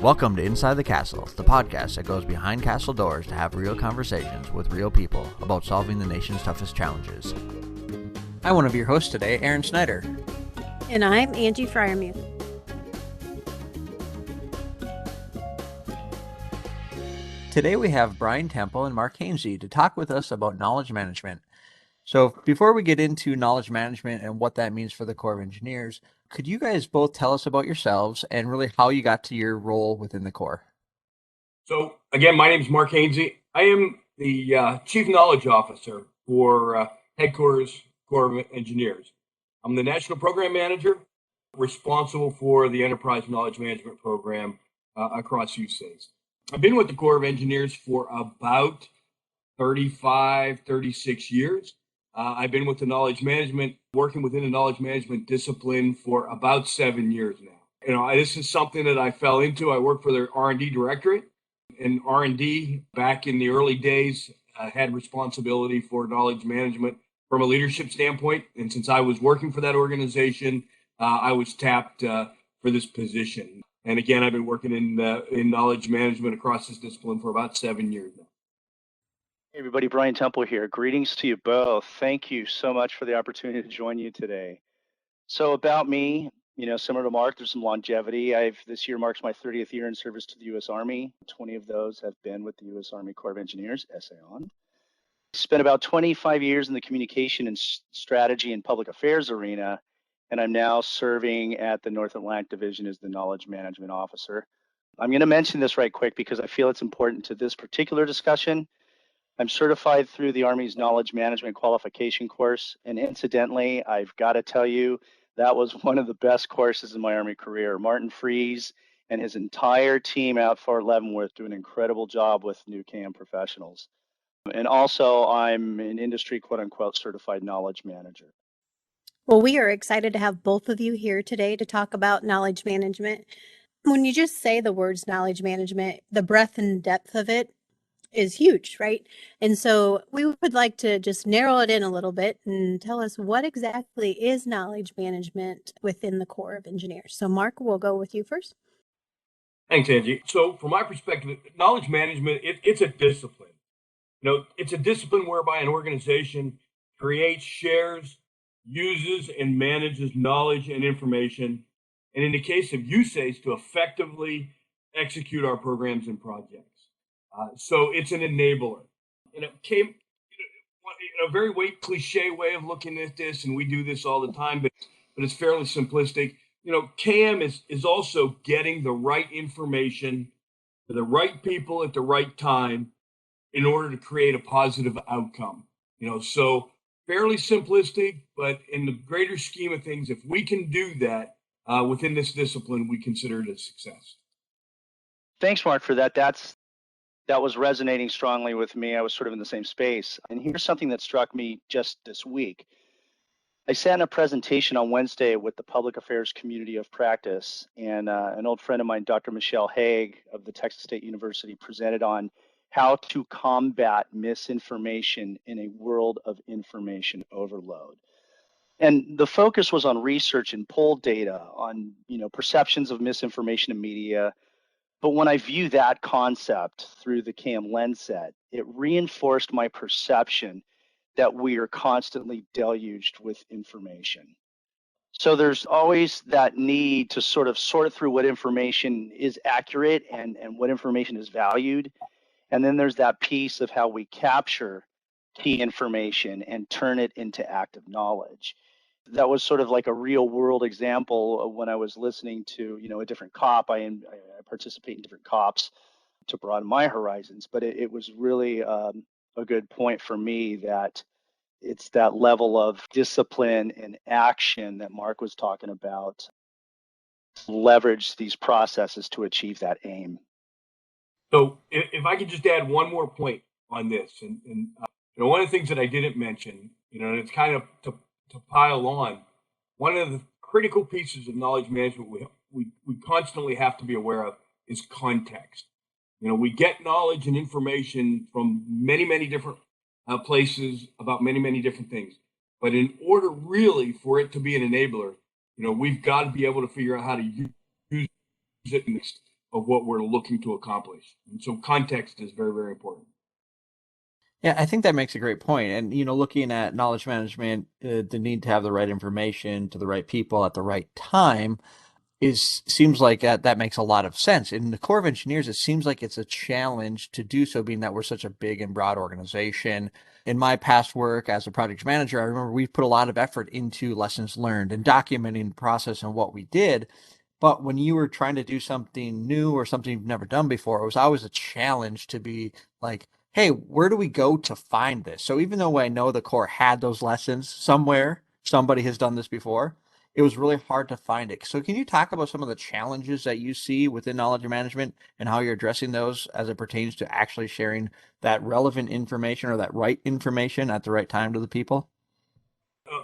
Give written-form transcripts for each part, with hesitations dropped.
Welcome to Inside the Castle, the podcast that goes behind castle doors to have real conversations with real people about solving the nation's toughest challenges. I'm one of your hosts today, Aaron Snyder. And I'm Angie Fryermuth. Today we have Brian Temple and Mark Hainsey to talk with us about knowledge management. So before we get into knowledge management and what that means for the Corps of Engineers, could you guys both tell us about yourselves and really how you got to your role within the Corps? So again, my name is Mark Hainsey. I am the Chief Knowledge Officer for Headquarters Corps of Engineers. I'm the National Program Manager responsible for the Enterprise Knowledge Management Program across USACE. I've been with the Corps of Engineers for about 35, 36 years. I've been with the knowledge management, working within the knowledge management discipline for about 7 years now. This is something that I fell into. I worked for their R&D directorate, and R&D back in the early days had responsibility for knowledge management from a leadership standpoint. And since I was working for that organization, I was tapped for this position. And again, I've been working in knowledge management across this discipline for about 7 years now. Hey everybody, Brian Temple here. Greetings to you both. Thank you so much for the opportunity to join you today. So about me, similar to Mark, there's some longevity. This year marks my 30th year in service to the U.S. Army. 20 of those have been with the U.S. Army Corps of Engineers, SAON. Spent about 25 years in the communication and strategy and public affairs arena, and I'm now serving at the North Atlantic Division as the Knowledge Management Officer. I'm going to mention this right quick because I feel it's important to this particular discussion. I'm certified through the Army's Knowledge Management Qualification course, and incidentally, I've got to tell you, that was one of the best courses in my Army career. Martin Freeze and his entire team out Fort Leavenworth do an incredible job with new CAM professionals. And also, I'm an industry quote-unquote certified knowledge manager. Well, we are excited to have both of you here today to talk about knowledge management. When you just say the words knowledge management, the breadth and depth of it is huge, right? And so we would like to just narrow it in a little bit and tell us what exactly is knowledge management within the Corps of Engineers. So Mark, we'll go with you first. Thanks, Angie. So from my perspective, knowledge management, it's a discipline. It's a discipline whereby an organization creates, shares, uses, and manages knowledge and information. And in the case of USACE, to effectively execute our programs and projects. So it's an enabler. And it came in a very cliche way of looking at this, and we do this all the time, but it's fairly simplistic. CAM is also getting the right information to the right people at the right time in order to create a positive outcome. So fairly simplistic, but in the greater scheme of things, if we can do that within this discipline, we consider it a success. Thanks, Mark, for that. That was resonating strongly with me. I was sort of in the same space. And here's something that struck me just this week. I sat in a presentation on Wednesday with the Public Affairs Community of Practice, and an old friend of mine, Dr. Michelle Haig of the Texas State University, presented on how to combat misinformation in a world of information overload. And the focus was on research and poll data, on perceptions of misinformation in media. But when I view that concept through the CAM lens set, it reinforced my perception that we are constantly deluged with information. So there's always that need to sort of sort through what information is accurate and what information is valued. And then there's that piece of how we capture key information and turn it into active knowledge. That was sort of like a real world example of when I was listening to, a different COP. I participate in different COPs to broaden my horizons, but it was really a good point for me that it's that level of discipline and action that Mark was talking about, leverage these processes to achieve that aim. So if I could just add one more point on this, and one of the things that I didn't mention, and it's kind of to pile on, one of the critical pieces of knowledge management we constantly have to be aware of is context. We get knowledge and information from many different places about many different things. But in order really for it to be an enabler, we've got to be able to figure out how to use it of what we're looking to accomplish. And so context is very, very important. Yeah, I think that makes a great point. And, looking at knowledge management, the need to have the right information to the right people at the right time seems like that makes a lot of sense. In the Corps of Engineers, it seems like it's a challenge to do so, being that we're such a big and broad organization. In my past work as a project manager, I remember we put a lot of effort into lessons learned and documenting the process and what we did. But when you were trying to do something new or something you've never done before, it was always a challenge to be like, hey, where do we go to find this? So even though I know the Corps had those lessons somewhere, somebody has done this before, it was really hard to find it. So can you talk about some of the challenges that you see within knowledge management and how you're addressing those as it pertains to actually sharing that relevant information or that right information at the right time to the people?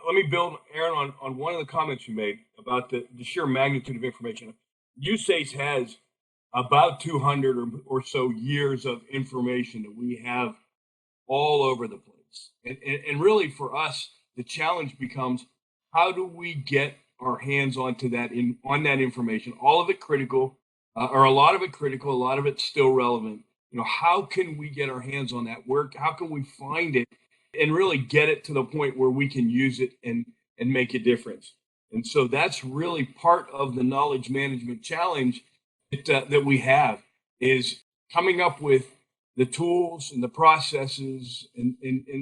Let me build, Aaron, on one of the comments you made about the sheer magnitude of information. USACE has about 200 or so years of information that we have all over the place. And really for us, the challenge becomes, how do we get our hands onto on that information? All of it critical, or a lot of it critical, a lot of it still relevant. How can we get our hands on that work? How can we find it and really get it to the point where we can use it and make a difference? And so that's really part of the knowledge management challenge that we have, is coming up with the tools and the processes and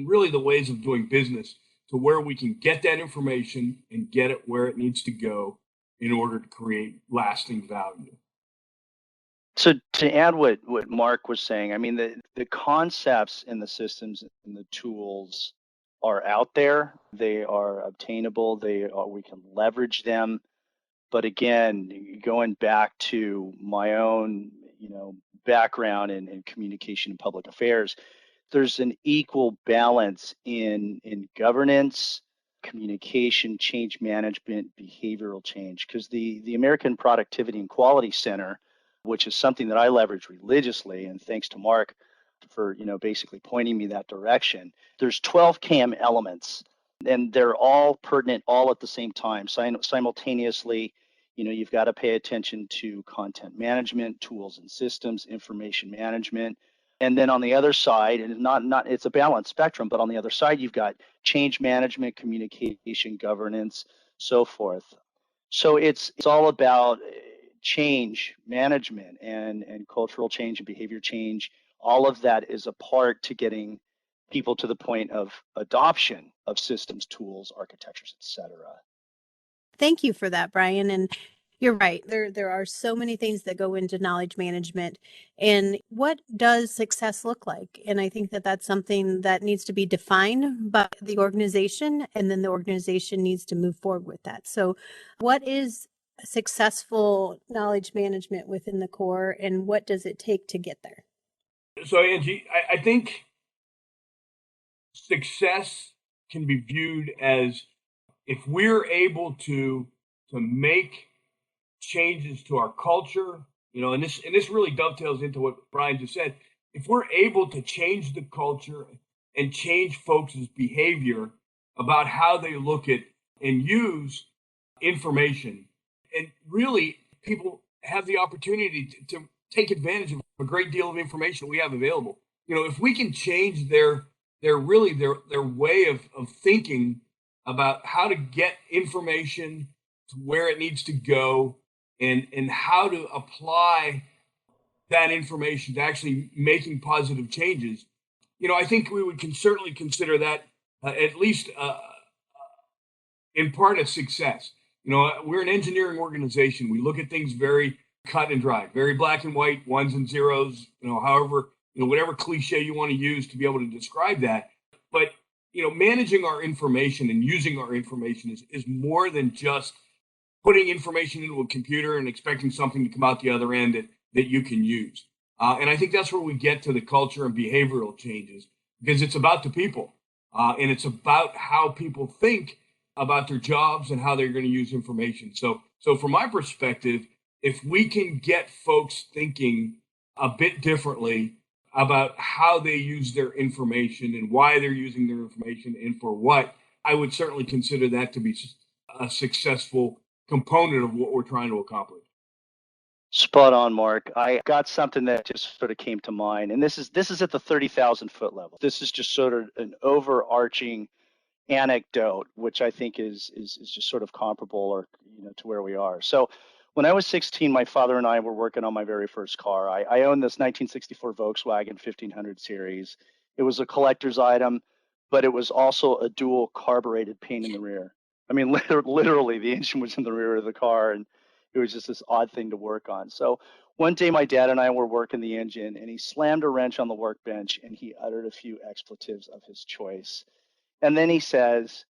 really the ways of doing business to where we can get that information and get it where it needs to go in order to create lasting value. So to add what Mark was saying, I mean, the concepts and the systems and the tools are out there. They are obtainable. We can leverage them. But again, going back to my own, background in communication and public affairs, there's an equal balance in governance, communication, change management, behavioral change. Because the American Productivity and Quality Center, which is something that I leverage religiously, and thanks to Mark for basically pointing me that direction. There's 12 CAM elements, and they're all pertinent all at the same time, simultaneously. You've got to pay attention to content management, tools and systems, information management. And then on the other side, and it's a balanced spectrum, but on the other side, you've got change management, communication, governance, so forth. So it's all about change management and cultural change and behavior change. All of that is a part to getting people to the point of adoption of systems, tools, architectures, etc. Thank you for that, Brian. And you're right. There are so many things that go into knowledge management. And what does success look like? And I think that that's something that needs to be defined by the organization, and then the organization needs to move forward with that. So what is successful knowledge management within the Corps, and what does it take to get there? So, Angie, I think success can be viewed as, if we're able to make changes to our culture, and this really dovetails into what Brian just said. If we're able to change the culture and change folks' behavior about how they look at and use information, and really people have the opportunity to take advantage of a great deal of information we have available. If we can change their way of thinking about how to get information to where it needs to go, and how to apply that information to actually making positive changes, I think we would certainly consider that at least in part a success. We're an engineering organization. We look at things very cut and dry, very black and white, ones and zeros, however, whatever cliche you want to use to be able to describe that. But, managing our information and using our information is more than just putting information into a computer and expecting something to come out the other end that you can use. And I think that's where we get to the culture and behavioral changes, because it's about the people, and it's about how people think about their jobs and how they're going to use information. So from my perspective, if we can get folks thinking a bit differently about how they use their information and why they're using their information and for what, I would certainly consider that to be a successful component of what we're trying to accomplish. Spot on, Mark. I got something that just sort of came to mind, and this is at the 30,000 foot level. This is just sort of an overarching anecdote, which I think is just sort of comparable or to where we are. So when I was 16, my father and I were working on my very first car. I owned this 1964 Volkswagen 1500 series. It was a collector's item, but it was also a dual carbureted paint in the rear. I mean, literally, the engine was in the rear of the car, and it was just this odd thing to work on. So one day, my dad and I were working the engine, and he slammed a wrench on the workbench, and he uttered a few expletives of his choice. And then he says,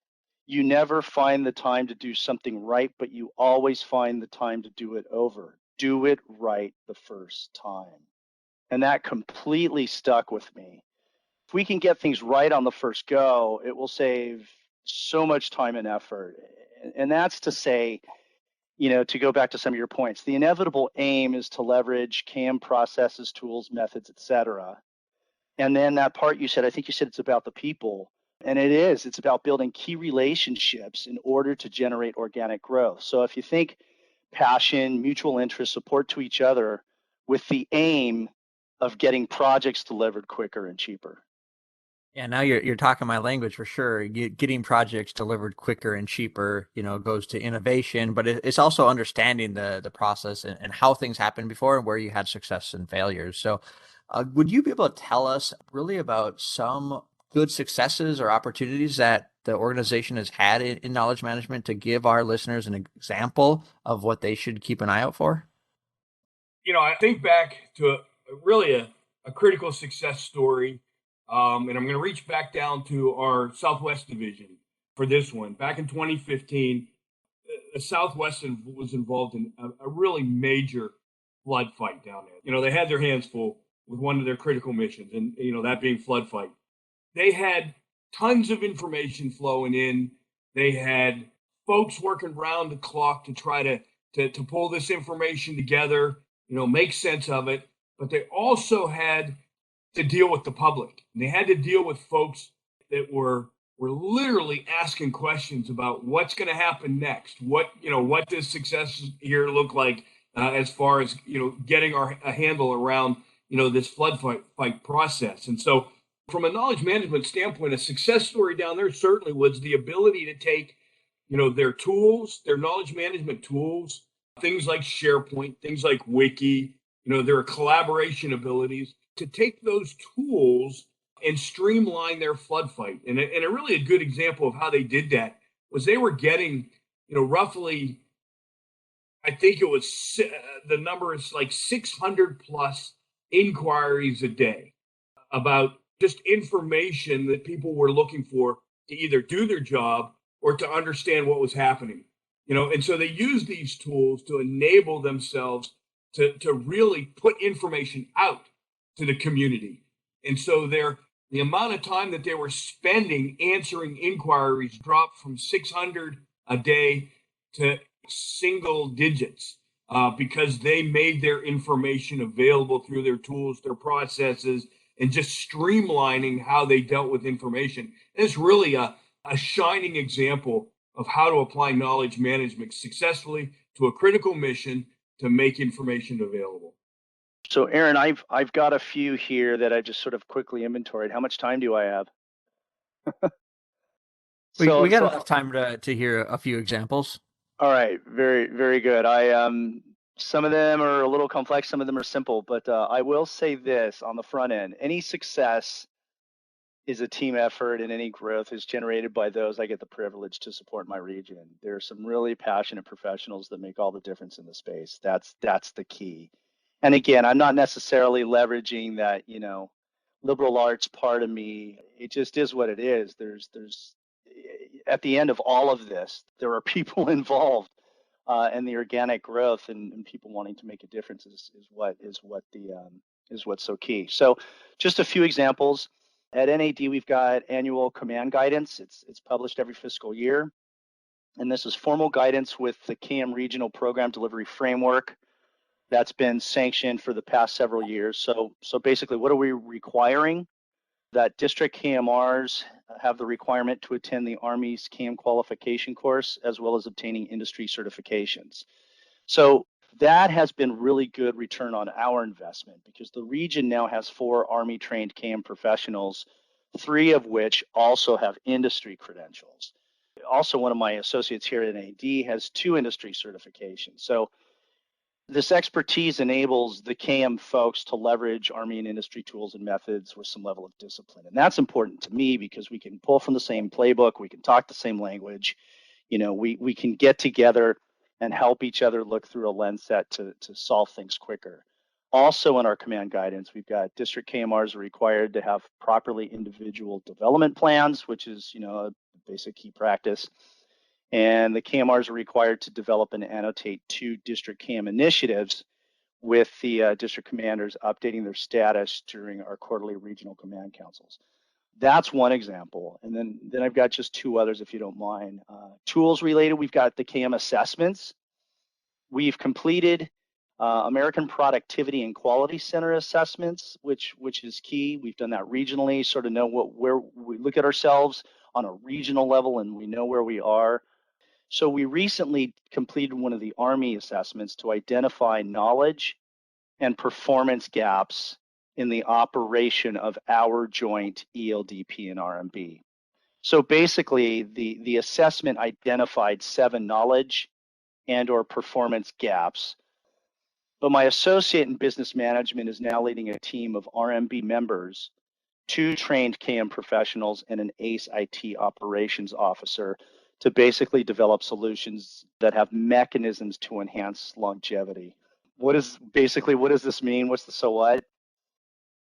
"You never find the time to do something right, but you always find the time to do it over. Do it right the first time." And that completely stuck with me. If we can get things right on the first go, it will save so much time and effort. And that's to say, to go back to some of your points, the inevitable aim is to leverage CAM processes, tools, methods, et cetera. And then that part you said, I think you said it's about the people. And it is. It's about building key relationships in order to generate organic growth. So if you think passion, mutual interest, support to each other with the aim of getting projects delivered quicker and cheaper. Yeah, now you're talking my language for sure. Getting projects delivered quicker and cheaper, goes to innovation, but it's also understanding the process and how things happened before and where you had success and failures. So, would you be able to tell us really about some good successes or opportunities that the organization has had in knowledge management to give our listeners an example of what they should keep an eye out for? I think back to really a critical success story. And I'm going to reach back down to our Southwest division for this one. Back in 2015, the Southwest was involved in a really major flood fight down there. They had their hands full with one of their critical missions, and that being flood fight. They had tons of information flowing in. They had folks working round the clock to try to pull this information together, make sense of it. But they also had to deal with the public. And they had to deal with folks that were literally asking questions about what's going to happen next. What does success here look like as far as getting a handle around this flood fight process. And so, from a knowledge management standpoint, a success story down there certainly was the ability to take their tools, their knowledge management tools, things like SharePoint, things like Wiki, their collaboration abilities, to take those tools and streamline their flood fight. And a really a good example of how they did that was they were getting, roughly, I think it was the number is like 600 plus inquiries a day about just information that people were looking for to either do their job or to understand what was happening. And so they use these tools to enable themselves to really put information out to the community. And so the amount of time that they were spending answering inquiries dropped from 600 a day to single digits because they made their information available through their tools, their processes, and just streamlining how they dealt with information. And it's really a shining example of how to apply knowledge management successfully to a critical mission to make information available. So, Aaron, I've got a few here that I just sort of quickly inventoried. How much time do I have? We got enough time to hear a few examples. All right, very, very good. Some of them are a little complex, some of them are simple, but I will say this on the front end: any success is a team effort, and any growth is generated by those I get the privilege to support in my region. There are some really passionate professionals that make all the difference in the space. That's the key. And again, I'm not necessarily leveraging that, liberal arts part of me. It just is what it is. There's at the end of all of this, there are people involved, and the organic growth and people wanting to make a difference is what's so key. So, just a few examples. At NAD, we've got annual command guidance. It's published every fiscal year, and this is formal guidance with the CAM Regional Program Delivery Framework that's been sanctioned for the past several years. So basically, what are we requiring? That district KMRs have the requirement to attend the Army's CAM qualification course, as well as obtaining industry certifications. So That has been really good return on our investment because the region now has 4 Army-trained CAM professionals, 3 of which also have industry credentials. Also, one of my associates here at NAD has 2 industry certifications. So this expertise enables the CAM folks to leverage Army and industry tools and methods with some level of discipline. And that's important to me because we can pull from the same playbook, we can talk the same language, we can get together and help each other look through a lens set to solve things quicker. Also in our command guidance, we've got district KMRs are required to have properly individual development plans, which is, a basic key practice. And the KMRs are required to develop and annotate 2 district CAM initiatives with the district commanders updating their status during our quarterly regional command councils. That's one example. And then I've got just 2 others, if you don't mind. Tools related, we've got the CAM assessments. We've completed American Productivity and Quality Center assessments, which is key. We've done that regionally, sort of know where we look at ourselves on a regional level and we know where we are. So we recently completed one of the Army assessments to identify knowledge and performance gaps in the operation of our joint ELDP and RMB. So basically, the assessment identified 7 knowledge and or performance gaps. But my associate in business management is now leading a team of RMB members, 2 trained CAM professionals, and an ACE IT operations officer to basically develop solutions that have mechanisms to enhance longevity. What does this mean? What's the so what?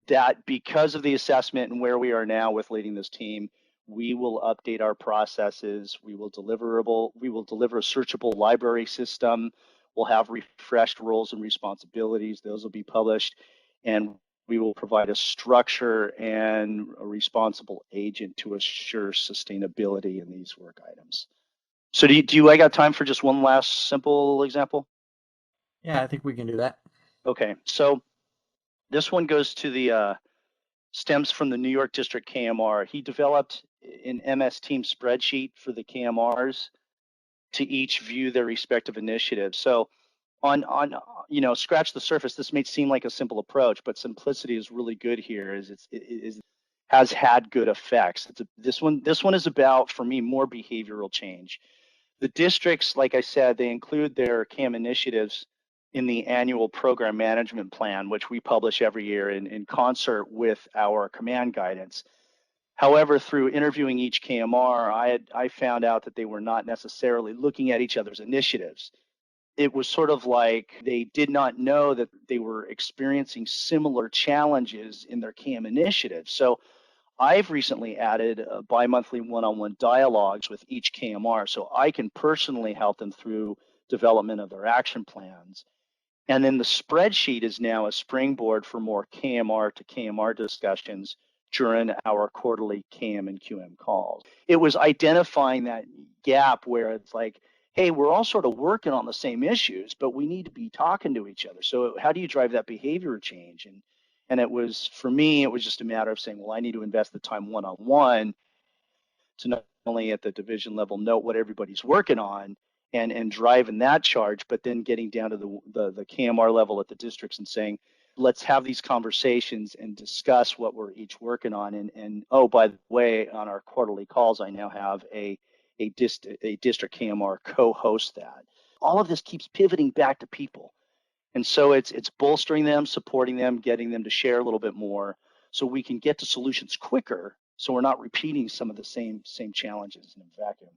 That because of the assessment and where we are now with leading this team, we will update our processes. We will deliver a searchable library system. We'll have refreshed roles and responsibilities. Those will be published. And we will provide a structure and a responsible agent to assure sustainability in these work items. So I got time for just one last simple example? Yeah, I think we can do that. Okay, so this one goes to the stems from the New York District KMR. He developed an MS Team spreadsheet for the KMRs to each view their respective initiatives. So on scratch the surface, this may seem like a simple approach, but simplicity is really good here. It has had good effects. This one is about, for me, more behavioral change. The districts, like I said, they include their CAM initiatives in the annual program management plan, which we publish every year in concert with our command guidance. However, through interviewing each KMR, I found out that they were not necessarily looking at each other's initiatives. It was sort of like they did not know that they were experiencing similar challenges in their CAM initiatives. So I've recently added bi-monthly one-on-one dialogues with each KMR so I can personally help them through development of their action plans. And then the spreadsheet is now a springboard for more KMR to KMR discussions during our quarterly KM and QM calls. It was identifying that gap where it's like, hey, we're all sort of working on the same issues, but we need to be talking to each other. So how do you drive that behavior change? And it was, for me, it was just a matter of saying, well, I need to invest the time one-on-one to not only at the division level note what everybody's working on and driving that charge, but then getting down to the KMR level at the districts and saying, let's have these conversations and discuss what we're each working on. And oh, by the way, on our quarterly calls, I now have a district KMR co-host that. All of this keeps pivoting back to people. And so it's bolstering them, supporting them, getting them to share a little bit more so we can get to solutions quicker so we're not repeating some of the same challenges in a vacuum.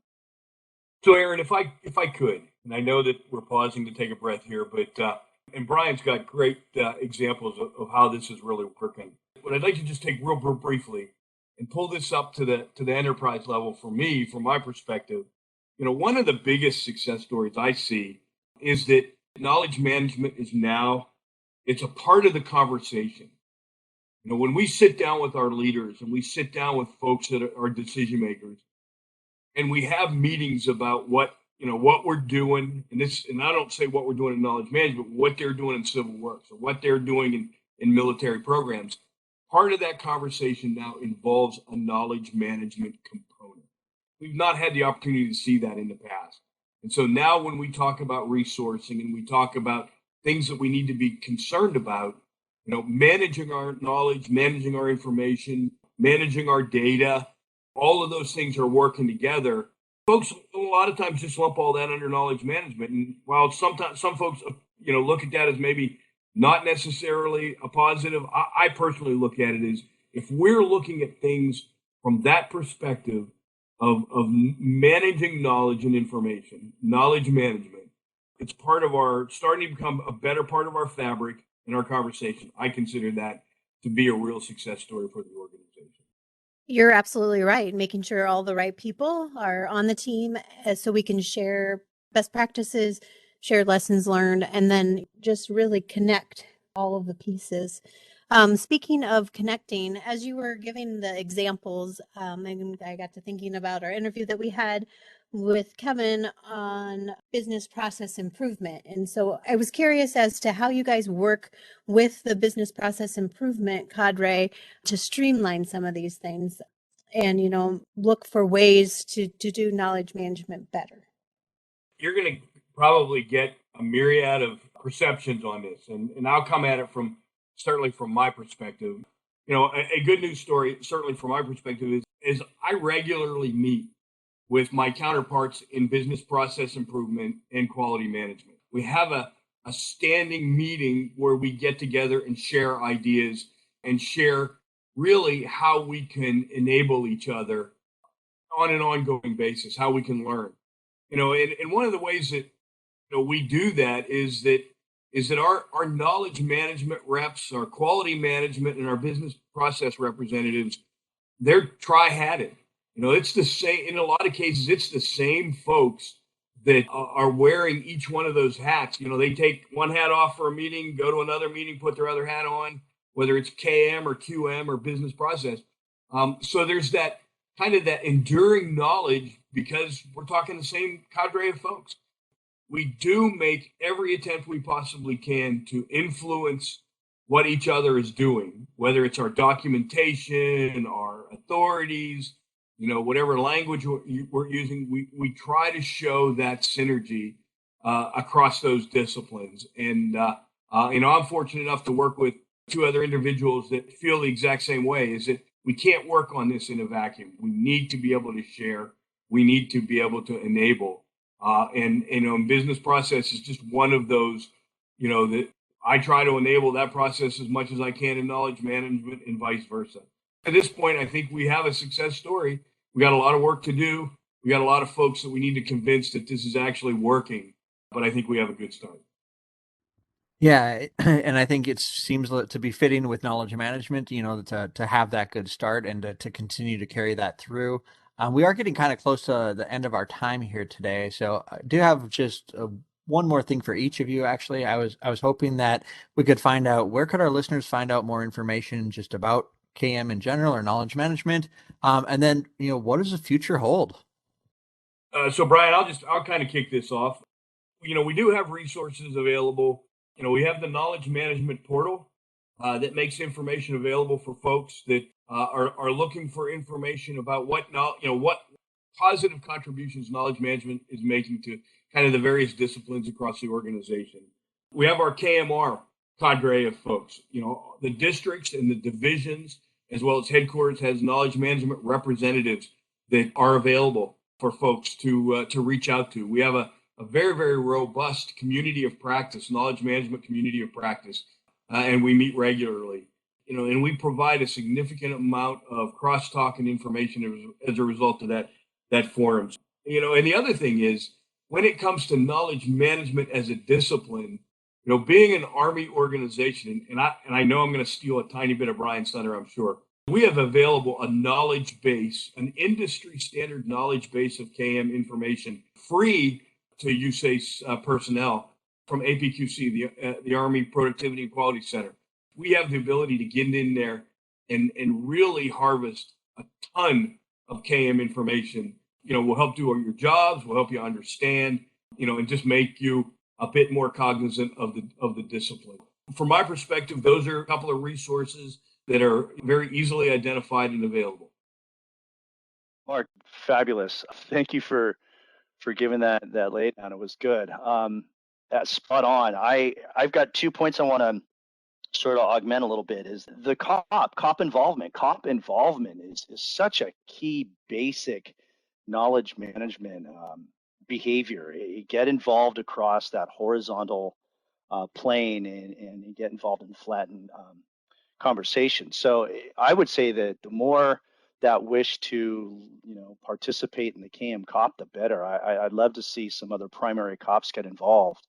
So Aaron, if I could, and I know that we're pausing to take a breath here, but and Brian's got great examples of how this is really working. But I'd like to just take real briefly and pull this up to the enterprise level for me, from my perspective. One of the biggest success stories I see is that knowledge management is now, it's a part of the conversation. When we sit down with our leaders and we sit down with folks that are decision makers, and we have meetings about what we're doing, and I don't say what we're doing in knowledge management, what they're doing in civil works or what they're doing in military programs. Part of that conversation now involves a knowledge management component. We've not had the opportunity to see that in the past. And so now when we talk about resourcing and we talk about things that we need to be concerned about, managing our knowledge, managing our information, managing our data, all of those things are working together. Folks a lot of times just lump all that under knowledge management. And while sometimes some folks, look at that as maybe not necessarily a positive, I personally look at it as, if we're looking at things from that perspective of managing knowledge and information, knowledge management, it's part of our starting to become a better part of our fabric in our conversation. I consider that to be a real success story for the organization. You're absolutely right. Making sure all the right people are on the team so we can share best practices, share lessons learned, and then just really connect all of the pieces. Speaking of connecting, as you were giving the examples, and I got to thinking about our interview that we had with Kevin on business process improvement. And so I was curious as to how you guys work with the business process improvement cadre to streamline some of these things and, look for ways to do knowledge management better. You're going to probably get a myriad of perceptions on this, and I'll come at it certainly from my perspective. A good news story, certainly from my perspective, is I regularly meet with my counterparts in business process improvement and quality management. We have a standing meeting where we get together and share ideas and share really how we can enable each other on an ongoing basis, how we can learn. And one of the ways that we do that is that our knowledge management reps, our quality management, and our business process representatives, they're tri-hatted. It's the same, in a lot of cases, it's the same folks that are wearing each one of those hats. They take one hat off for a meeting, go to another meeting, put their other hat on, whether it's KM or QM or business process. So there's that kind of that enduring knowledge because we're talking the same cadre of folks. We do make every attempt we possibly can to influence what each other is doing, whether it's our documentation, our authorities, whatever language we're using. We try to show that synergy across those disciplines. And, I'm fortunate enough to work with two other individuals that feel the exact same way, is that we can't work on this in a vacuum. We need to be able to share. We need to be able to enable. And business process is just one of those, that I try to enable that process as much as I can in knowledge management and vice versa. At this point, I think we have a success story. We got a lot of work to do. We got a lot of folks that we need to convince that this is actually working, but I think we have a good start. Yeah, and I think it seems to be fitting with knowledge management, to have that good start and to continue to carry that through. We are getting kind of close to the end of our time here today, so I do have just one more thing for each of you. Actually, I was hoping that we could find out, where could our listeners find out more information just about KM in general or knowledge management, and then what does the future hold? So Brian, I'll kind of kick this off. We do have resources available. We have the knowledge management portal that makes information available for folks that are looking for information about what positive contributions knowledge management is making to kind of the various disciplines across the organization. We have our KMR cadre of folks. The districts and the divisions, as well as headquarters, has knowledge management representatives that are available for folks to reach out to. We have a very, very robust community of practice, knowledge management community of practice, and we meet regularly. And we provide a significant amount of crosstalk and information as a result of that forums. And the other thing is, when it comes to knowledge management as a discipline, being an Army organization, and I know I'm going to steal a tiny bit of Brian's thunder, I'm sure. We have available a knowledge base, an industry standard knowledge base of KM information, free to USACE personnel from APQC, the Army Productivity and Quality Center. We have the ability to get in there and really harvest a ton of KM information. We'll help do your jobs, we'll help you understand, and just make you a bit more cognizant of the discipline. From my perspective, those are a couple of resources that are very easily identified and available. Mark, fabulous. Thank you for giving that laydown. It was good. spot on. I've got 2 points I want to sort of augment a little bit. Is the cop involvement. Cop involvement is such a key basic knowledge management behavior. Get involved across that horizontal plane and get involved in flattened conversation. So I would say that the more that wish to participate in the KM Cop, the better. I'd love to see some other primary cops get involved.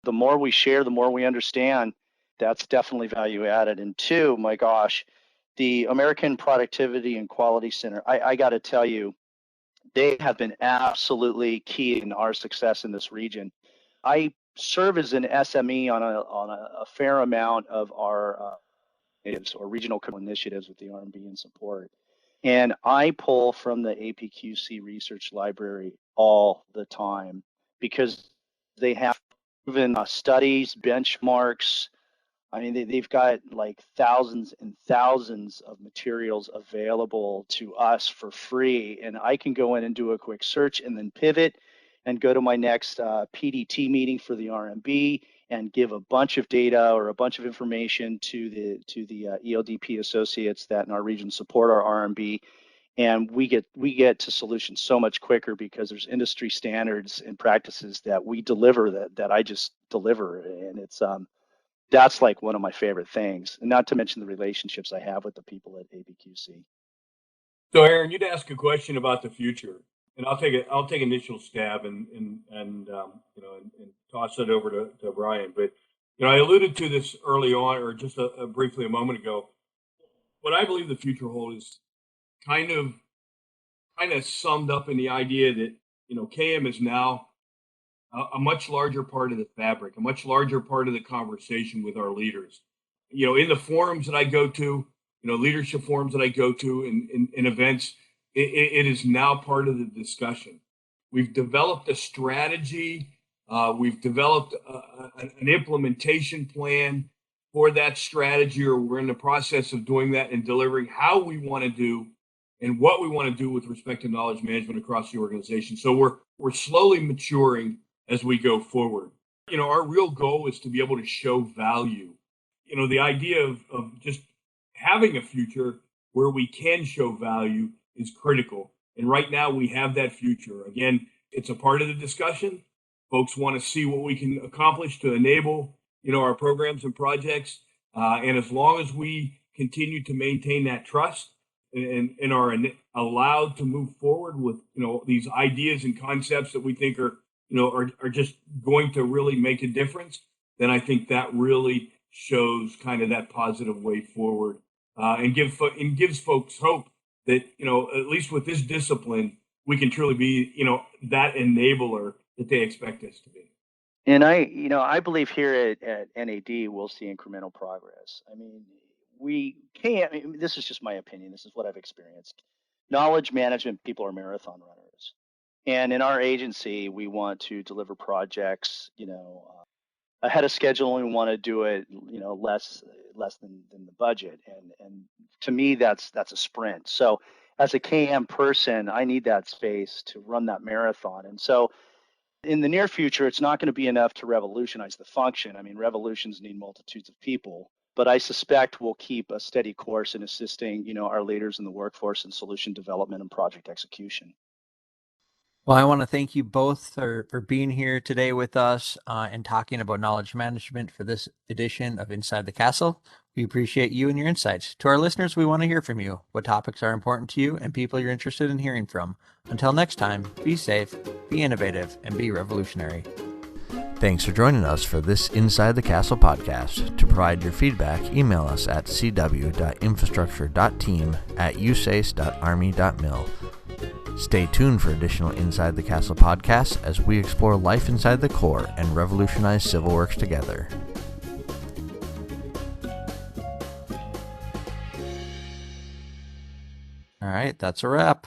The more we share, the more we understand. That's definitely value added. And two, my gosh, the American Productivity and Quality Center, I got to tell you, they have been absolutely key in our success in this region. I serve as an SME on a fair amount of our or regional initiatives with the R&B and support. And I pull from the APQC research library all the time because they have proven studies, benchmarks. I mean, they've got like thousands and thousands of materials available to us for free. And I can go in and do a quick search and then pivot and go to my next PDT meeting for the RMB and give a bunch of data or a bunch of information to the ELDP associates that in our region support our RMB. And we get to solutions so much quicker because there's industry standards and practices that we deliver that I just deliver. And it's that's like one of my favorite things, and not to mention the relationships I have with the people at ABQC. So, Aaron, you'd ask a question about the future, and I'll take initial stab and toss it over to Brian. But I alluded to this early on, or just briefly a moment ago. What I believe the future holds is kind of summed up in the idea that KM is now a much larger part of the fabric, a much larger part of the conversation with our leaders. In the forums that I go to, leadership forums that I go to in events, it is now part of the discussion. We've developed a strategy. We've developed an implementation plan for that strategy, or we're in the process of doing that and delivering how we want to do and what we want to do with respect to knowledge management across the organization. So we're slowly maturing as we go forward. Our real goal is to be able to show value. The idea of just having a future where we can show value is critical. And right now we have that future. Again, it's a part of the discussion. Folks want to see what we can accomplish to enable, our programs and projects. And as long as we continue to maintain that trust and are allowed to move forward with, these ideas and concepts that we think are just going to really make a difference, then I think that really shows kind of that positive way forward, and gives folks hope that, at least with this discipline, we can truly be, that enabler that they expect us to be. And I believe here at NAD, we'll see incremental progress. I mean, we can't, this is just my opinion. This is what I've experienced. Knowledge management people are marathon runners. And in our agency, we want to deliver projects, ahead of schedule, and we want to do it, less than the budget. And to me, that's a sprint. So as a KM person, I need that space to run that marathon. And so in the near future, it's not going to be enough to revolutionize the function. I mean, revolutions need multitudes of people, but I suspect we'll keep a steady course in assisting, our leaders in the workforce in solution development and project execution. Well, I want to thank you both for being here today with us and talking about knowledge management for this edition of Inside the Castle. We appreciate you and your insights. To our listeners, we want to hear from you. What topics are important to you and people you're interested in hearing from? Until next time, be safe, be innovative, and be revolutionary. Thanks for joining us for this Inside the Castle podcast. To provide your feedback, email us at cw.infrastructure.team@usace.army.mil. Stay tuned for additional Inside the Castle podcasts as we explore life inside the Corps and revolutionize civil works together. All right, that's a wrap.